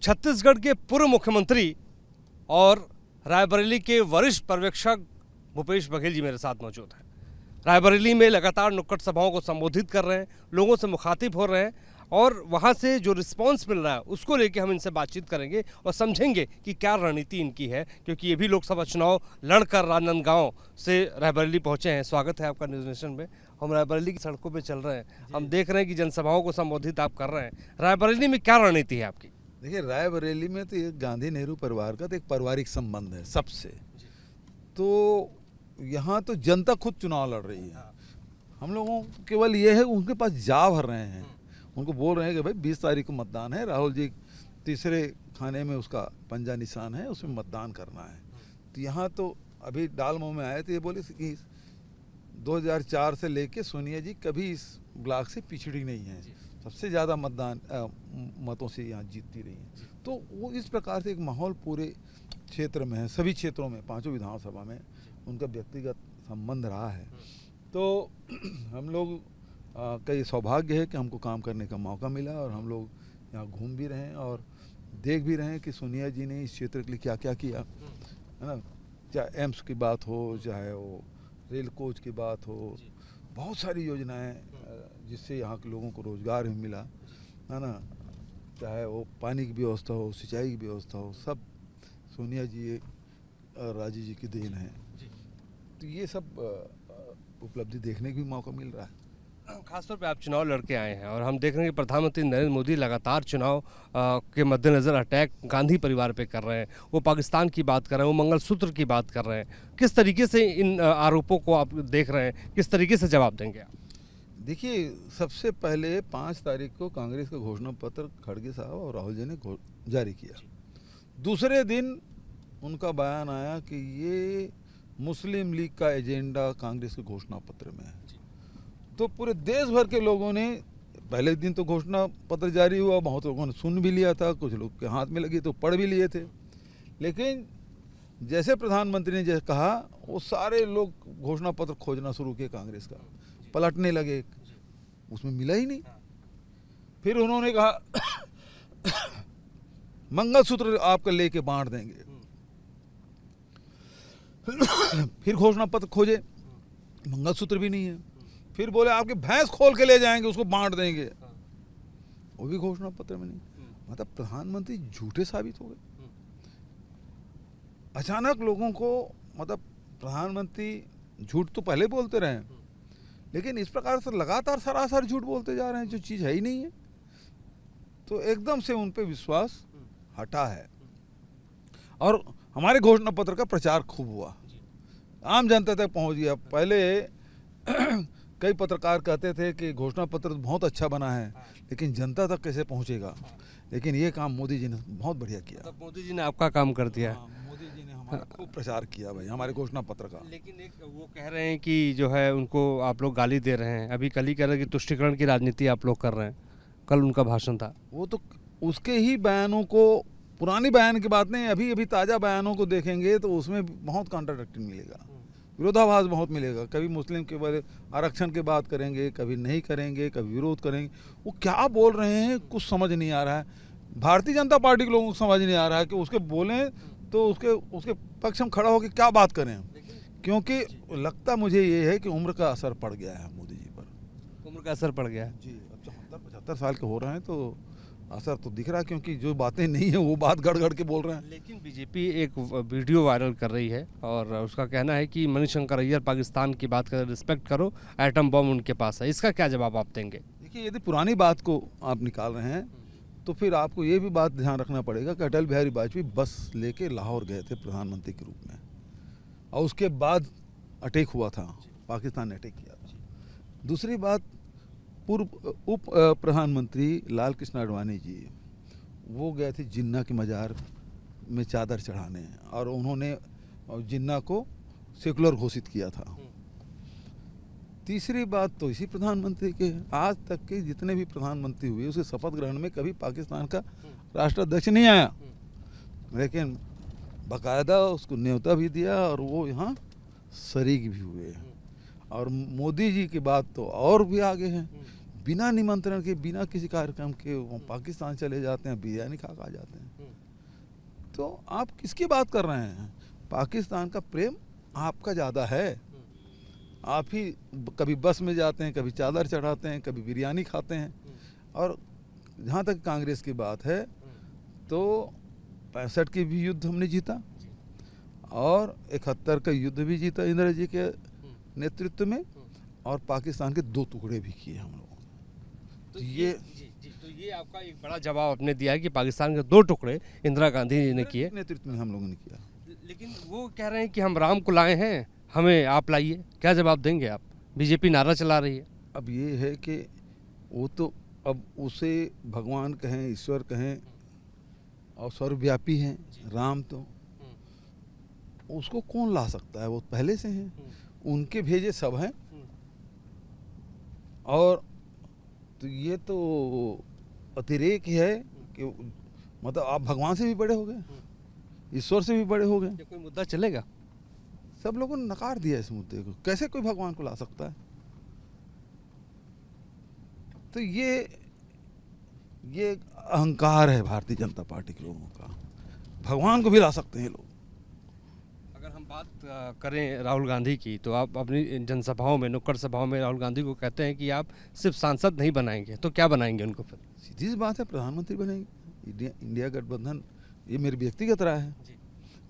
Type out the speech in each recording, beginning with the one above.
छत्तीसगढ़ के पूर्व मुख्यमंत्री और रायबरेली के वरिष्ठ पर्यवेक्षक भूपेश बघेल जी मेरे साथ मौजूद हैं। रायबरेली में लगातार नुक्कड़ सभाओं को संबोधित कर रहे हैं, लोगों से मुखातिब हो रहे हैं और वहाँ से जो रिस्पांस मिल रहा है उसको लेके हम इनसे बातचीत करेंगे और समझेंगे कि क्या रणनीति इनकी है, क्योंकि ये भी लोकसभा चुनाव लड़कर राजनांदगांव से रायबरेली पहुँचे हैं। स्वागत है आपका न्यूज़ नेशन में। हम रायबरेली की सड़कों पे चल रहे हैं, हम देख रहे हैं कि जनसभाओं को संबोधित आप कर रहे हैं। रायबरेली में क्या रणनीति है आपकी? देखिए, रायबरेली में तो ये गांधी नेहरू परिवार का तो एक पारिवारिक संबंध है सबसे। तो यहाँ तो जनता खुद चुनाव लड़ रही है। हम लोगों केवल ये है उनके पास जा भर रहे हैं, उनको बोल रहे हैं कि भाई 20 तारीख को मतदान है, राहुल जी तीसरे खाने में उसका पंजा निशान है, उसमें मतदान करना है। तो यहाँ तो अभी डालमऊ में आए थे, ये बोले कि 2004 से लेके सोनिया जी कभी इस ब्लॉक से पिछड़ी नहीं है, सबसे ज़्यादा मतों से यहाँ जीतती रही हैं। तो वो इस प्रकार से एक माहौल पूरे क्षेत्र में है, सभी क्षेत्रों में, पांचों विधानसभा में उनका व्यक्तिगत संबंध रहा है। तो हम लोग का ये सौभाग्य है कि हमको काम करने का मौका मिला और हम लोग यहाँ घूम भी रहे हैं और देख भी रहे हैं कि सोनिया जी ने इस क्षेत्र के लिए क्या क्या किया, है ना। चाहे एम्स की बात हो, चाहे वो रेल कोच की बात हो, बहुत सारी योजनाएं जिससे यहाँ के लोगों को रोजगार भी मिला, है ना। चाहे वो पानी की व्यवस्था हो, सिंचाई की व्यवस्था हो, सब सोनिया जी और राजीव जी की देन है। तो ये सब उपलब्धि देखने का भी मौका मिल रहा है। खासतौर पे आप चुनाव लड़के आए हैं और हम देख रहे हैं कि प्रधानमंत्री नरेंद्र मोदी लगातार चुनाव के मद्देनज़र अटैक गांधी परिवार पे कर रहे हैं। वो पाकिस्तान की बात कर रहे हैं, वो मंगलसूत्र की बात कर रहे हैं। किस तरीके से इन आरोपों को आप देख रहे हैं, किस तरीके से जवाब देंगे आप? देखिए, सबसे पहले 5 तारीख को कांग्रेस का घोषणा पत्र खड़गे साहब और राहुल जी ने जारी किया। दूसरे दिन उनका बयान आया कि ये मुस्लिम लीग का एजेंडा कांग्रेस के घोषणा पत्र में है। तो पूरे देश भर के लोगों ने, पहले दिन तो घोषणा पत्र जारी हुआ, बहुत लोगों ने सुन भी लिया था, कुछ लोग के हाथ में लगी तो पढ़ भी लिए थे। लेकिन जैसे प्रधानमंत्री ने जैसे कहा, वो सारे लोग घोषणा पत्र खोजना शुरू किए कांग्रेस का, पलटने लगे, उसमें मिला ही नहीं। फिर उन्होंने कहा मंगलसूत्र आपका लेके बांट देंगे। फिर घोषणा पत्र खोजे, मंगलसूत्र भी नहीं है। फिर बोले आपके भैंस खोल के ले जाएंगे, उसको बांट देंगे, वो भी घोषणा पत्र में नहीं। मतलब प्रधानमंत्री झूठे साबित हो गए। अचानक लोगों को, मतलब प्रधानमंत्री झूठ तो पहले बोलते रहे, लेकिन इस प्रकार से लगातार सरासर झूठ बोलते जा रहे हैं जो चीज़ है ही नहीं है। तो एकदम से उन पे विश्वास हटा है और हमारे घोषणा पत्र का प्रचार खूब हुआ, आम जनता तक पहुंच गया। पहले कई पत्रकार कहते थे कि घोषणा पत्र बहुत अच्छा बना है, लेकिन जनता तक कैसे पहुंचेगा। लेकिन ये काम मोदी जी ने बहुत बढ़िया किया। तो मोदी जी ने आपका काम कर दिया। मोदी जी ने हमारा खूब प्रचार किया भाई, हमारे घोषणा पत्र का। लेकिन एक वो कह रहे हैं कि जो है उनको आप लोग गाली दे रहे हैं। अभी कल ही कह रहे हैं कि तुष्टीकरण की राजनीति आप लोग कर रहे हैं। कल उनका भाषण था, वो तो उसके ही बयानों को, पुरानी बयान की बात नहीं, अभी अभी ताज़ा बयानों को देखेंगे तो उसमें बहुत कॉन्ट्राडिक्टिंग मिलेगा, विरोधाभास बहुत मिलेगा। कभी मुस्लिम के बारे आरक्षण की बात करेंगे, कभी नहीं करेंगे, कभी विरोध करेंगे। वो क्या बोल रहे हैं कुछ समझ नहीं आ रहा है। भारतीय जनता पार्टी के लोगों को समझ नहीं आ रहा है कि उसके बोलें तो उसके पक्ष में खड़ा होकर क्या बात करें, क्योंकि लगता मुझे ये है कि उम्र का असर पड़ गया है मोदी जी पर। उम्र का असर पड़ गया है जी। अब 74-75 साल के हो रहे हैं तो असर तो दिख रहा है, क्योंकि जो बातें नहीं है वो बात गड़ के बोल रहे हैं। लेकिन बीजेपी एक वीडियो वायरल कर रही है और उसका कहना है कि मणिशंकर अय्यर पाकिस्तान की बात कर, रिस्पेक्ट करो, एटम बम उनके पास है। इसका क्या जवाब आप देंगे? देखिए, यदि पुरानी बात को आप निकाल रहे हैं तो फिर आपको ये भी बात ध्यान रखना पड़ेगा कि अटल बिहारी वाजपेयी बस लेके लाहौर गए थे प्रधानमंत्री के रूप में, और उसके बाद अटैक हुआ था, पाकिस्तान ने अटैक किया था। दूसरी बात, पूर्व उप प्रधानमंत्री लाल कृष्ण आडवाणी जी, वो गए थे जिन्ना की मज़ार में चादर चढ़ाने और उन्होंने जिन्ना को सेकुलर घोषित किया था। तीसरी बात तो इसी प्रधानमंत्री के, आज तक के जितने भी प्रधानमंत्री हुए उसके शपथ ग्रहण में कभी पाकिस्तान का राष्ट्राध्यक्ष नहीं आया, लेकिन बाकायदा उसको न्योता भी दिया और वो यहाँ शरीक भी हुए। और मोदी जी की बात तो और भी आगे है, बिना निमंत्रण के, बिना किसी कार्यक्रम के वो पाकिस्तान चले जाते हैं, बिरयानी खा खा जाते हैं। तो आप किसकी बात कर रहे हैं? पाकिस्तान का प्रेम आपका ज़्यादा है। आप ही कभी बस में जाते हैं, कभी चादर चढ़ाते हैं, कभी बिरयानी खाते हैं। और जहाँ तक कांग्रेस की बात है तो 65 के भी युद्ध हमने जीता और 71 का युद्ध भी जीता इंदिरा जी के नेतृत्व में, और पाकिस्तान के 2 टुकड़े भी किए हम लोगों ने। तो ये आपका एक बड़ा जवाब आपने दिया है कि पाकिस्तान के 2 टुकड़े इंदिरा गांधी जी ने किए, नेतृत्व में हम लोगों ने किया। लेकिन वो कह रहे हैं कि हम राम को लाए हैं, हमें आप लाइए। क्या जवाब देंगे आप? बीजेपी नारा चला रही है। अब ये है कि वो तो अब उसे भगवान कहें, ईश्वर कहें, और सर्वव्यापी हैं राम, तो उसको कौन ला सकता है? वो पहले से हैं, उनके भेजे सब हैं। और तो ये तो अतिरेक ही है कि मतलब आप भगवान से भी बड़े हो गए, ईश्वर से भी बड़े हो गए। ये कोई मुद्दा चलेगा? सब लोगों ने नकार दिया इस मुद्दे को। कैसे कोई भगवान को ला सकता है? तो ये अहंकार है भारतीय जनता पार्टी के लोगों का। भगवान को भी ला सकते हैं लोग। अगर हम बात करें राहुल गांधी की, तो आप अपनी जनसभाओं में, नुक्कड़ सभाओं में राहुल गांधी को कहते हैं कि आप सिर्फ सांसद नहीं बनाएंगे, तो क्या बनाएंगे उनको फिर? सीधी सी बात है, प्रधानमंत्री बनेंगे। इंडिया गठबंधन ये मेरी व्यक्तिगत राय है।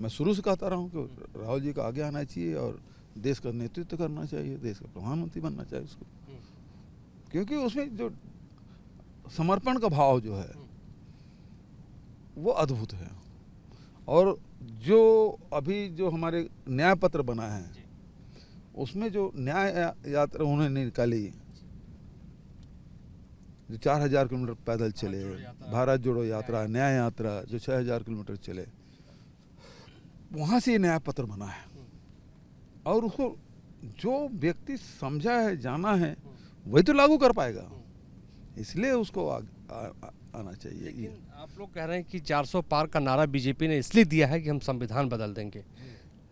मैं शुरू से कहता रहा हूँ कि राहुल जी का आगे आना चाहिए और देश का नेतृत्व करना चाहिए, देश का प्रधानमंत्री बनना चाहिए उसको। क्योंकि उसमें जो समर्पण का भाव जो है वो अद्भुत है। और जो अभी जो हमारे न्याय पत्र बना है उसमें जो न्याय यात्रा उन्होंने निकाली, जो 4000 किलोमीटर पैदल चले, भारत जोड़ो यात्रा, न्याय यात्रा जो 6000 किलोमीटर चले, वहाँ से ये न्याय पत्र बना है। और उसको जो व्यक्ति समझा है, जाना है, वही तो लागू कर पाएगा। इसलिए उसको आना चाहिए। लेकिन आप लोग कह रहे हैं कि 400 पार का नारा बीजेपी ने इसलिए दिया है कि हम संविधान बदल देंगे,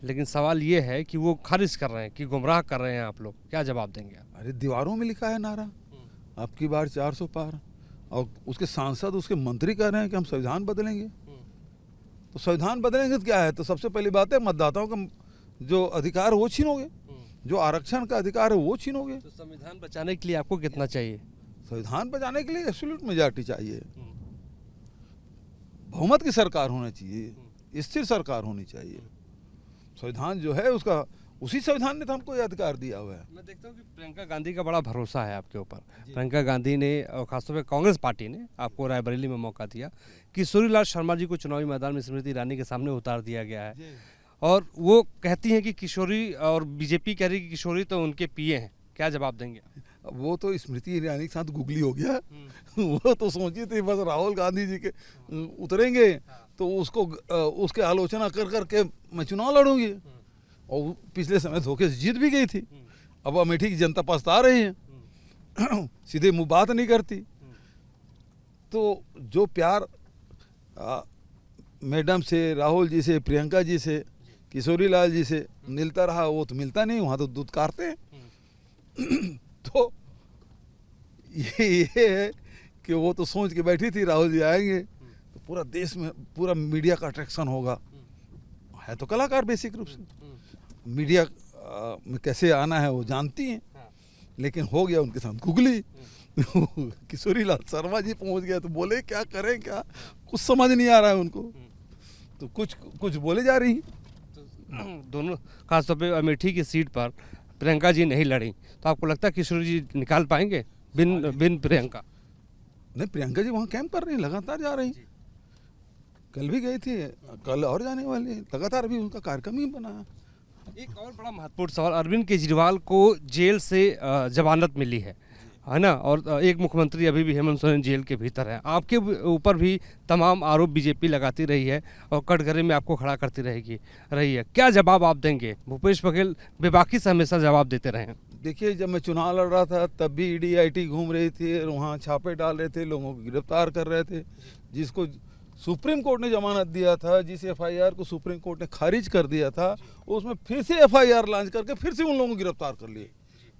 लेकिन सवाल ये है कि वो खारिज कर रहे हैं, कि गुमराह कर रहे हैं आप लोग। क्या जवाब देंगे आप? अरे दीवारों में लिखा है नारा, अब की बार 400 पार, और उसके सांसद, उसके मंत्री कह रहे हैं कि हम संविधान बदलेंगे। तो संविधान बदलेंगे तो क्या है? तो सबसे पहली बात है मतदाताओं का जो अधिकार वो छीनोगे, जो आरक्षण का अधिकार है वो छीनोगे। तो संविधान बचाने के लिए आपको कितना चाहिए? संविधान बचाने के लिए एब्सोल्यूट मेजॉरिटी चाहिए, बहुमत की सरकार होनी चाहिए, स्थिर सरकार होनी चाहिए। संविधान जो है उसका, उसी संविधान ने तो हमको ये अधिकार दिया हुआ है। मैं देखता हूँ कि प्रियंका गांधी का बड़ा भरोसा है आपके ऊपर। प्रियंका गांधी ने, और खासतौर पर कांग्रेस पार्टी ने आपको रायबरेली में मौका दिया। किशोरीलाल शर्मा जी को चुनावी मैदान में स्मृति ईरानी के सामने उतार दिया गया है, और वो कहती हैं कि किशोरी, और बीजेपी कह रही है कि किशोरी तो उनके पीए हैं। क्या जवाब देंगे? वो तो स्मृति ईरानी के साथ गुगली हो गया। वो तो सोची थी बस राहुल गांधी जी के उतरेंगे तो उसको उसके आलोचना कर करके मैं चुनाव लड़ूंगी, और पिछले समय धोखे से जीत भी गई थी। अब अमेठी की जनता पछता रही है, सीधे मुंह बात नहीं करती। तो जो प्यार मैडम से, राहुल जी से, प्रियंका जी से, किशोरीलाल जी से मिलता रहा, वो तो मिलता नहीं, वहाँ तो दूध काटते हैं। तो ये है कि वो तो सोच के बैठी थी राहुल जी आएंगे तो पूरा देश में, पूरा मीडिया का अट्रैक्शन होगा। है तो कलाकार बेसिक रूप से, मीडिया में कैसे आना है वो जानती हैं, लेकिन हो गया उनके साथ गुगली। किशोरीलाल शर्मा जी पहुंच गए तो बोले क्या करें, क्या कुछ समझ नहीं आ रहा है उनको, तो कुछ बोले जा रही। तो दोनों, खासतौर पे अमेठी की सीट पर प्रियंका जी नहीं लड़ी, तो आपको लगता है किशोरी जी निकाल पाएंगे बिन प्रियंका? नहीं, प्रियंका जी वहाँ कैंप कर रही हैं, लगातार जा रही। कल भी गई थी, कल और जाने वाली है, लगातार अभी उनका कार्यक्रम ही बना है। एक और बड़ा महत्वपूर्ण सवाल, अरविंद केजरीवाल को जेल से जमानत मिली है ना, और एक मुख्यमंत्री अभी भी हेमंत सोरेन जेल के भीतर है। आपके ऊपर भी तमाम आरोप बीजेपी लगाती रही है और कटघरे में आपको खड़ा करती रही है। क्या जवाब आप देंगे? भूपेश बघेल बेबाकी से हमेशा जवाब देते रहे हैं। देखिए, जब मैं चुनाव लड़ रहा था तब भी ईडी आईटी घूम रही थी और वहाँ छापे डाल रहे थे, लोगों को गिरफ्तार कर रहे थे। जिसको सुप्रीम कोर्ट ने जमानत दिया था, जिस एफआईआर को सुप्रीम कोर्ट ने खारिज कर दिया था, उसमें फिर से एफआईआर लॉन्च करके फिर से उन लोगों को गिरफ्तार कर लिए।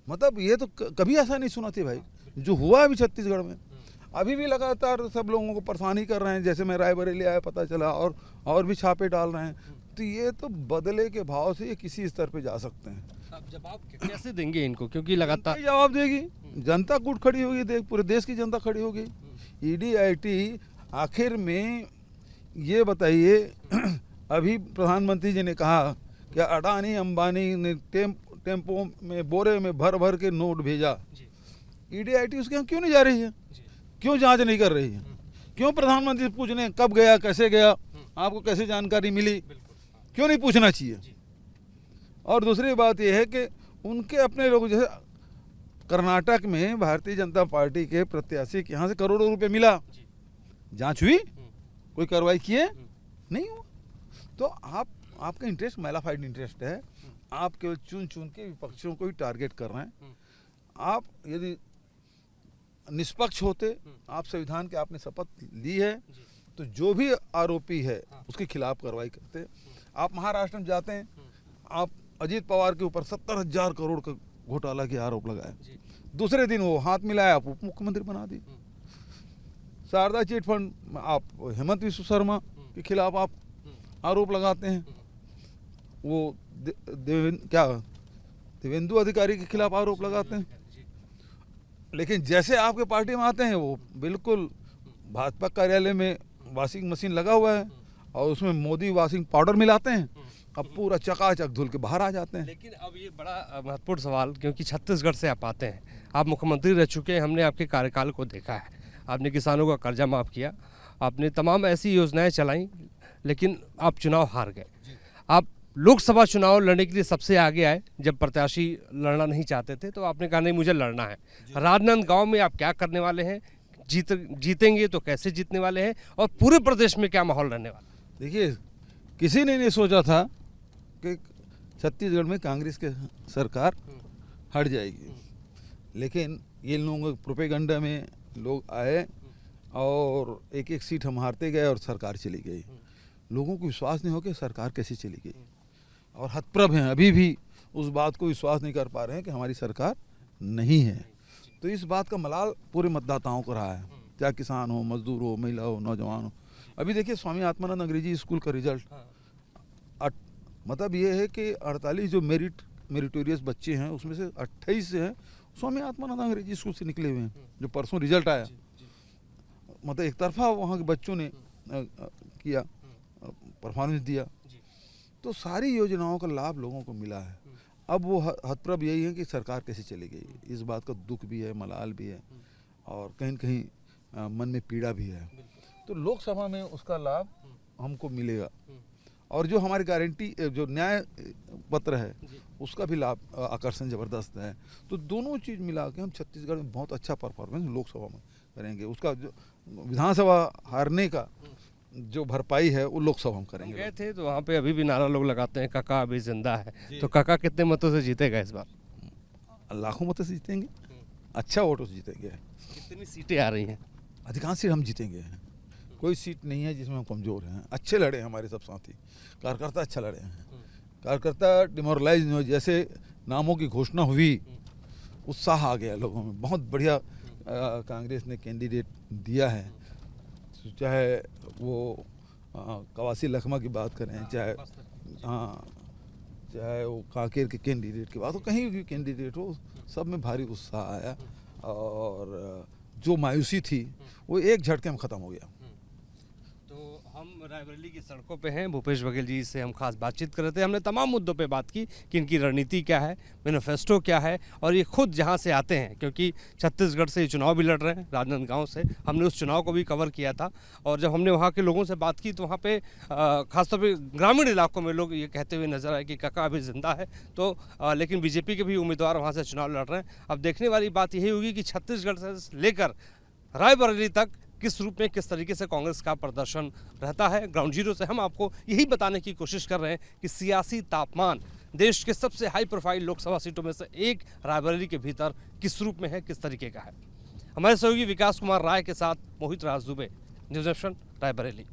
मतलब ये तो कभी ऐसा नहीं सुना थी भाई। जो हुआ अभी छत्तीसगढ़ में, अभी भी लगातार सब लोगों को परेशानी कर रहे हैं। जैसे मैं रायबरेली आया, पता चला, और भी छापे डाल रहे हैं। तो ये तो बदले के भाव से ये किसी स्तर पे जा सकते हैं। अब जवाब कैसे देंगे इनको, क्योंकि लगातार जनता जवाब देगी, जनता गुट खड़ी होगी, देख पूरे देश की जनता खड़ी होगी। ईडी आईटी आखिर में ये बताइए, अभी प्रधानमंत्री जी ने कहा कि अडानी अंबानी ने टेम्पो में बोरे में भर भर के नोट भेजा। ईडी आईटी उसके यहाँ क्यों नहीं जा रही है? क्यों जांच नहीं कर रही है? क्यों प्रधानमंत्री से पूछने कब गया, कैसे गया, आपको कैसे जानकारी मिली? क्यों नहीं पूछना चाहिए? और दूसरी बात यह है कि उनके अपने लोग, जैसे कर्नाटक में भारतीय जनता पार्टी के प्रत्याशी के यहाँ से करोड़ों रुपए मिला, जांच हुई? कोई कार्रवाई किए? नहीं हुआ। तो आपका इंटरेस्ट मैलाफाइड इंटरेस्ट है। आप केवल चुन चुन के विपक्षियों को ही टारगेट कर रहे हैं। आप यदि निष्पक्ष होते, आप संविधान के आपने शपथ ली है, तो जो भी आरोपी है उसके खिलाफ कार्रवाई करते। आप महाराष्ट्र में जाते हैं, आप अजीत पवार के ऊपर 70,000 करोड़ का घोटाला के आरोप लगाए, दूसरे दिन वो हाथ मिलाया, आप उप मुख्यमंत्री बना दी। शारदा चिट फंड आप हेमंत विश्व शर्मा के खिलाफ आप आरोप लगाते हैं, वो देवेंदु अधिकारी के खिलाफ आरोप लगाते हैं। लेकिन जैसे आपके पार्टी में आते हैं, वो बिल्कुल भाजपा कार्यालय में वॉशिंग मशीन लगा हुआ है और उसमें मोदी वॉशिंग पाउडर मिलाते हैं, अब पूरा चकाचक धुल के बाहर आ जाते हैं। लेकिन अब ये बड़ा महत्वपूर्ण सवाल, क्योंकि छत्तीसगढ़ से आप आते हैं, आप मुख्यमंत्री रह चुके हैं, हमने आपके कार्यकाल को देखा है। आपने किसानों का कर्जा माफ़ किया, आपने तमाम ऐसी योजनाएं चलाई, लेकिन आप चुनाव हार गए। आप लोकसभा चुनाव लड़ने के लिए सबसे आगे आए, जब प्रत्याशी लड़ना नहीं चाहते थे तो आपने कहा नहीं मुझे लड़ना है। राजनांदगांव में आप क्या करने वाले हैं, जीतेंगे तो कैसे जीतने वाले हैं, और पूरे प्रदेश में क्या माहौल रहने वाला? देखिए, किसी ने नहीं सोचा था कि छत्तीसगढ़ में कांग्रेस की सरकार हट जाएगी, लेकिन ये लोगों के प्रोपेगंडा में लोग आए और एक एक सीट हम हारते गए और सरकार चली गई। लोगों को विश्वास नहीं हो कि सरकार कैसे चली गई, और हतप्रभ हैं, अभी भी उस बात को विश्वास नहीं कर पा रहे हैं कि हमारी सरकार नहीं है। तो इस बात का मलाल पूरे मतदाताओं को रहा है, चाहे किसान हो, मजदूर हो, महिला हो, नौजवान हो। अभी देखिए, स्वामी आत्मानंद अंग्रेजी स्कूल का रिजल्ट, मतलब ये है कि 48 जो मेरिटोरियस बच्चे हैं, उसमें से 28 हैं स्वामी आत्मानंद अंग्रेजी स्कूल से निकले हुए हैं, जो परसों रिजल्ट आया। मतलब एक तरफा वहाँ के बच्चों ने किया, परफॉर्मेंस दिया, तो सारी योजनाओं का लाभ लोगों को मिला है। अब वो हतप्रभ यही है कि सरकार कैसे चली गई, इस बात का दुख भी है, मलाल भी है, और कहीं न कहीं मन में पीड़ा भी है। तो लोकसभा में उसका लाभ हमको मिलेगा, और जो हमारी गारंटी, जो न्याय पत्र है, उसका भी लाभ, आकर्षण ज़बरदस्त है। तो दोनों चीज़ मिला के हम छत्तीसगढ़ में बहुत अच्छा परफॉर्मेंस लोकसभा में करेंगे। उसका जो विधानसभा हारने का जो भरपाई है वो लोकसभा में करेंगे। गए थे तो वहाँ पे अभी भी नारा लोग लगाते हैं काका अभी जिंदा है, तो काका कितने मतों से जीतेगा इस बार? लाखों मतों से जीतेंगे, अच्छा वोटों से जीतेंगे। कितनी सीटें आ रही हैं? अधिकांश सीट हम जीतेंगे, कोई सीट नहीं है जिसमें हम कमज़ोर हैं। अच्छे लड़े हैं हमारे सब साथी, कार्यकर्ता अच्छा लड़े हैं, कार्यकर्ता डिमोरलाइज नहीं हो। जैसे नामों की घोषणा हुई, उत्साह आ गया लोगों में, बहुत बढ़िया कांग्रेस ने कैंडिडेट दिया है, चाहे वो कवासी लखमा की बात करें, चाहे चाहे वो कांकेर के कैंडिडेट की बात हो, कहीं भी कैंडिडेट हो, सब में भारी उत्साह आया, और जो मायूसी थी वो एक झटके में ख़त्म हो गया। तो हम रायबरेली की सड़कों पे हैं, भूपेश बघेल जी से हम खास बातचीत कर रहे थे। हमने तमाम मुद्दों पे बात की कि इनकी रणनीति क्या है, मैनिफेस्टो क्या है, और ये खुद जहाँ से आते हैं, क्योंकि छत्तीसगढ़ से ये चुनाव भी लड़ रहे हैं, राजनांदगांव से। हमने उस चुनाव को भी कवर किया था, और जब हमने वहाँ के लोगों से बात की तो वहाँ पे खासतौर पे ग्रामीण इलाकों में लोग ये कहते हुए नजर आए कि काका अभी जिंदा है। तो लेकिन बीजेपी के भी उम्मीदवार वहाँ से चुनाव लड़ रहे हैं। अब देखने वाली बात यही होगी कि छत्तीसगढ़ से लेकर रायबरेली तक किस रूप में, किस तरीके से कांग्रेस का प्रदर्शन रहता है। ग्राउंड जीरो से हम आपको यही बताने की कोशिश कर रहे हैं कि सियासी तापमान देश के सबसे हाई प्रोफाइल लोकसभा सीटों में से एक रायबरेली के भीतर किस रूप में है, किस तरीके का है। हमारे सहयोगी विकास कुमार राय के साथ मोहित राज दुबे, न्यूज़ नेशन, रायबरेली।